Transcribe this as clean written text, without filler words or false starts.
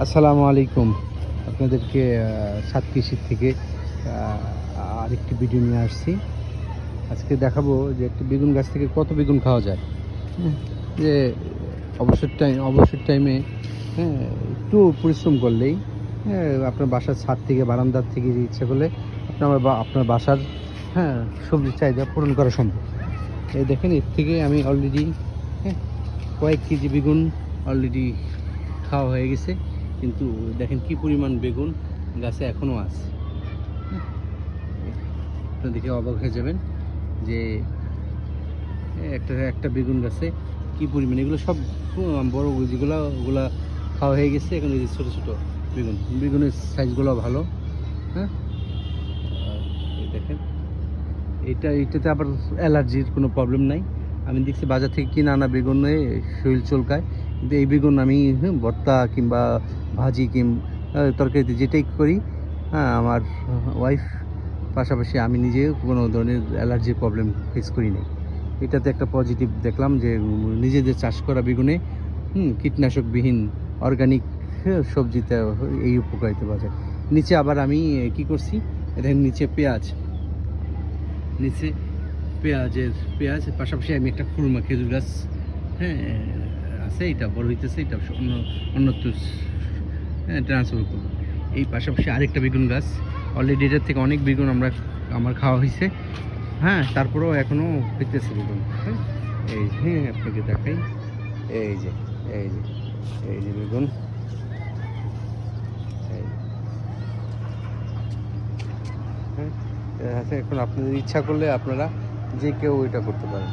আসসালামু আলাইকুম। আপনাদেরকে সাত কৃষির থেকে আরেকটি ভিডিও নিয়ে আসছি। আজকে দেখাবো যে একটি বেগুন গাছ থেকে কত বেগুন খাওয়া যায়। হ্যাঁ, যে অবসর টাইমে হ্যাঁ, একটু পরিশ্রম করলেই আপনার বাসার ছাদ থেকে বারান্দার থেকে ইচ্ছা করলে আপনার বাসার সবজির চাহিদা পূরণ করা সম্ভব। এই দেখেন, এর থেকে আমি অলরেডি কয়েক কেজি বেগুন অলরেডি খাওয়া হয়ে গেছে। কিন্তু দেখেন কি পরিমাণ বেগুন গাছে এখনও আছে। আপনারা দেখে অবাক হয়ে যাবেন যে একটা একটা বেগুন গাছে কি পরিমাণ। এগুলো সব বড় যেগুলো ওগুলা খাওয়া হয়ে গেছে। এখন এই যে ছোটো ছোটো বেগুনের সাইজগুলো ভালো। হ্যাঁ, এই দেখেন, এটাতে আবার অ্যালার্জির কোনো প্রবলেম নাই। আমি দেখছি বাজার থেকে কিনে আনা বেগুনে শরীর চুলকায়, কিন্তু এই বেগুন আমি ভর্তা কিংবা ভাজি তরকারিতে যেটাই করি, আমার ওয়াইফ পাশাপাশি আমি নিজেও কোনো ধরনের অ্যালার্জির প্রবলেম ফেস করি নাই। এটাতে একটা পজিটিভ দেখলাম যে নিজেদের চাষ করা বেগুনে কীটনাশকবিহীন অর্গানিক সবজিতে এই উপকারিতা পাওয়া যায়। নিচে আবার আমি কি করছি, দেখেন নিচে নিচে পেঁয়াজ পাশাপাশি আমি একটা খুরমা খেজুর গাছ আছে, এটা বড় হইতেছে, এটা অন্যত্র ট্রান্সফার করবো। এই পাশাপাশি আরেকটা বেগুন গাছ, অলরেডি এটার থেকে অনেক বেগুন আমার খাওয়া হয়েছে। তারপরেও এখনও হইতেছে বেগুন। আপনাকে দেখাই, এই যে এই যে এই যে বেগুন। এখন আপনাদের ইচ্ছা করলে আপনারা যে কেউ এটা করতে পারেন।